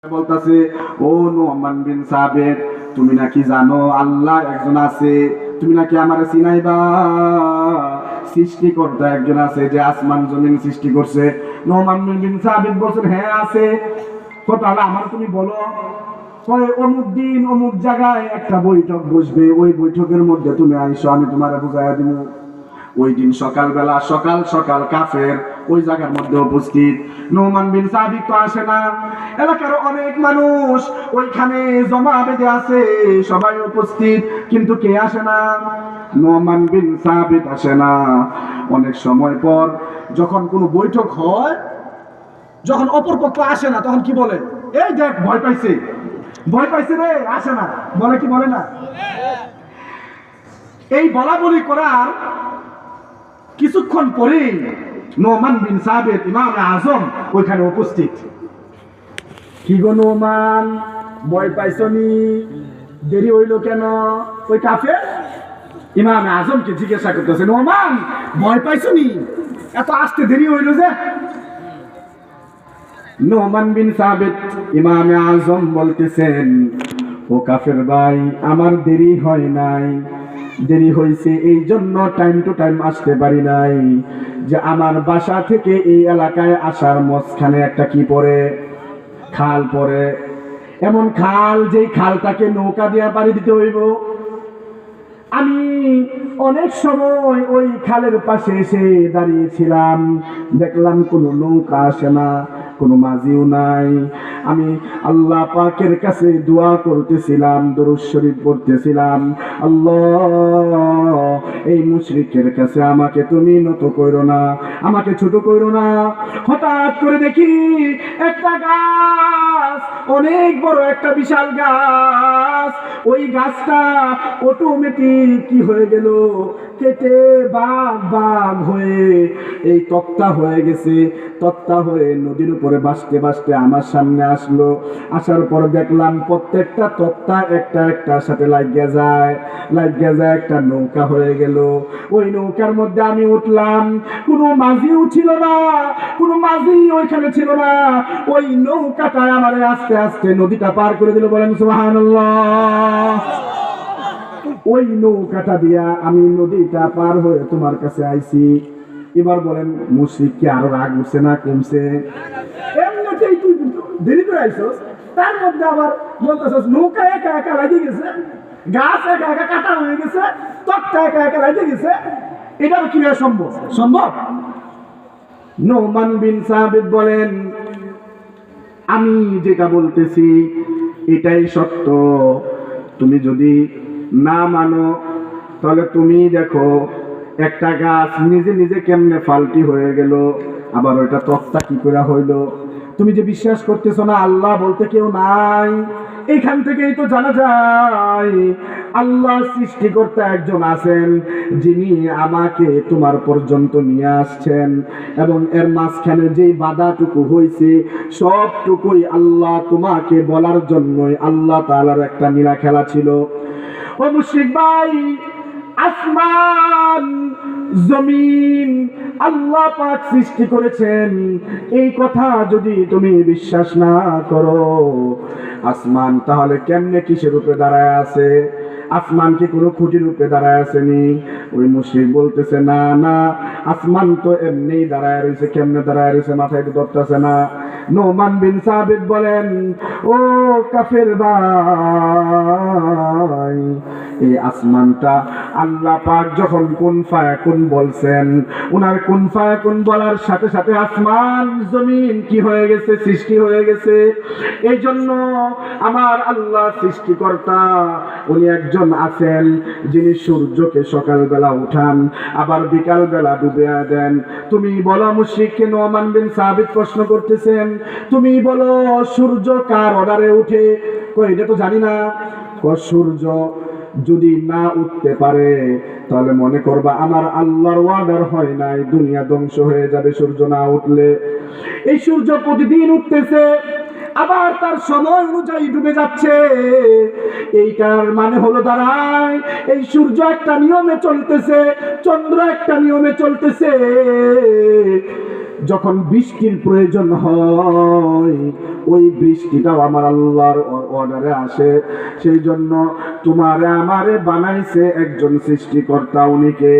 বলতাছে, ও নোমান বিন সাবিত, তুমি নাকি জানো আল্লাহ একজন আছে? তুমি নাকি আমারে চিনাইবা? সৃষ্টিকর্তা একজন আছে যে আসমান জমিন সৃষ্টি করছে। নোমান বিন সাবিত বলছেন, হ্যাঁ আছে। তাহলে আমার তুমি বলো। অমুক দিন অমুক জায়গায় একটা বৈঠক বসবে, ওই বৈঠকের মধ্যে তুমি আইসো, আমি তোমারে বুঝাইয়া দিব। ওই দিন সকালবেলা সকাল সকাল কাফের ওই জায়গার মধ্যে উপস্থিত। নোমান বিন সাবিত তো আসে না, এলাকার অনেক মানুষ ওইখানে জমা বেঁধে আছে, সবাই উপস্থিত, কিন্তু কে আসে না? নোমান বিন সাবিত আসে না। অনেক সময় পর যখন কোনো বৈঠক হয়, যখন অপর পক্ষ আসে না, তখন কি বলে? এই দেখ, ভয় পাইছে, ভয় পাইছে রে, আসে না। বলে কি বলে না? এই বলা বলি করার কিছুক্ষণ পরে নোমান বিন সাবিত ইমাম আজম ওইখানে উপস্থিত। কি গো নোমান, ভয় পাইছনি? দেরি হইল কেন? ওই কাফের ইমাম আজমকে জিজ্ঞাসা করতেছে, নোমান ভয় পাইছনি? এত আসতে দেরি হইল যে? নোমান বিন সাবিত ইমাম আজম বলতেছেন, ও কাফের ভাই, আমার দেরি হয় নাই। দেরি হয়েছে এই জন্য টাইম টু টাইম আসতে পারি নাই, যে আমার বাসা থেকে এই এলাকায় আসার মাঝখানে একটা কি পড়ে? খাল পড়ে। এমন খাল, যেই খালটাকে নৌকা দিয়া পাড়ি দিতে হইব। আমি অনেক সময় ওই খালের পাশে এসে দাঁড়িয়েছিলাম, দেখলাম কোনো নৌকা আসে না, কোনো মাঝিও নাই। আমি আল্লাহ পাকের কাছে দোয়া করতেছিলাম, দরুদ শরীফ পড়তেছিলাম, আল্লাহ এই মুশরিকের কাছে আমাকে তুমি নত কইরো না, আমাকে ছোট কইরো না। হঠাৎ করে দেখি একটা গাছ, অনেক বড় একটা বিশাল গাছ, ওই গাছটা অটোমেটিক কি হয়ে গেল? কেটে বাঘ বাঘ হয়ে এই তক্তা হয়ে গেছে। তক্তা হয়ে নদীর উপরে ভাসতে ভাসতে আমার সামনে আসলো। আসার পর দেখলাম প্রত্যেকটা তক্তা একটা একটার সাথে লাগিয়ে যায়, লাগিয়ে যায়, একটা নৌকা হয়ে গেল। ওই নৌকার মধ্যে আমি উঠলাম। কোনো মাঝিও ছিল না, কোনো মাঝি ওইখানে ছিল না। ওই নৌকাটা আমার আস্তে আস্তে নদীটা পার করে দিল। বলেন সুবহানাল্লাহ। ওই নৌকাটা দিয়া আমি নদীটা পার হয়ে তোমার কাছে আইছি। এবার বলেন, মুশরিক কি আরো রাগ উঠছে না কমছে? এমনিতেই তুই দেরি করে আইছস, তার মধ্যে আবার বলতেছস নৌকা একা একা লাগিয়ে গেছে, গাছ একা একা কাটা হয়ে গেছে, তক্তা একা একা লাগিয়ে গেছে। এটা কিভাবে সম্ভব? সম্ভব? নোমান বিন সাবিত বলেন, আমি যেটা বলতেছি এটাই সত্য। তুমি যদি না মানো তাহলে তুমি দেখো, একটা গাছ নিজে নিজে কেমনে ফাল্টি হয়ে গেল, আবার ওইটা তক্তা কি করে হইল। তুমি যে বিশ্বাস করতেছো না আল্লাহ বলতে কেউ নাই, এখান থেকেই তো জানা যায় আল্লাহ সৃষ্টিকর্তা একজন আছেন, যিনি আমাকে তোমার পর্যন্ত নিয়ে আসছেন, এবং এর মাঝখানে যেই বাধাটুকু হয়েছে সবটুকুই আল্লাহ তোমাকে বলার জন্যই আল্লাহ তাআলার একটা নীলা খেলা ছিল। ও মুশরিক ভাই, আসমান জমিন আল্লাহ পাক সৃষ্টি করেছেন, এই কথা যদি তুমি বিশ্বাস না করো, আসমান তাহলে কেমনে কিসের রূপে দাঁড়ায় আছে? আসমান কি কোনো খুঁটির রূপে দাঁড়ায় আসেনি? ওই মুশরিক বলতেছে, না না, আসমান তো এমনি দাঁড়ায় রয়েছে। কেমনে দাঁড়ায় রয়েছে? মাথায় তো ধরতেছে না। নোমান বিন সাবিত বলেন, ও কাফের ভাই, এই আসমানটা আল্লাহ পাক যখন কুন ফায়াকুন বলছেন, উনার কুন ফায়াকুন বলার সাথে সাথে আসমান জমিন কি হয়ে গেছে? সৃষ্টি হয়ে গেছে। এই জন্য আমার আল্লাহ সৃষ্টিকর্তা উনি একজন আছেন, যিনি সূর্যকে সকালবেলা উঠান, আবার বিকাল বেলা ডুবিয়ে দেন। তুমি বলো, মুশরিককে নোমান বিন সাবিত প্রশ্ন করতেছেন, তুমি বলো সূর্য কার অর্ডারে উঠে? এটা তো জানি না। সূর্য যদি না উঠতে পারে তাহলে মনে করবা আমার আল্লাহর ওয়ার্ডার হয় নাই, দুনিয়া ধ্বংস হয়ে যাবে সূর্য না উঠলে। এই সূর্য প্রতিদিন উঠতেছে, আবার তার সময় অনুযায়ী ডুবে যাচ্ছে। এইটার মানে হলো দাঁড়ায়, এই সূর্য একটা নিয়মে চলতেছে, চন্দ্র একটা নিয়মে চলতেছে। যখন বৃষ্টির প্রয়োজন হয় ওই বৃষ্টিটাও আমার আল্লাহর অর্ডারে আসে। সেই জন্য তোমারে আমারে বানাইছে একজন সৃষ্টিকর্তা, উনি কে?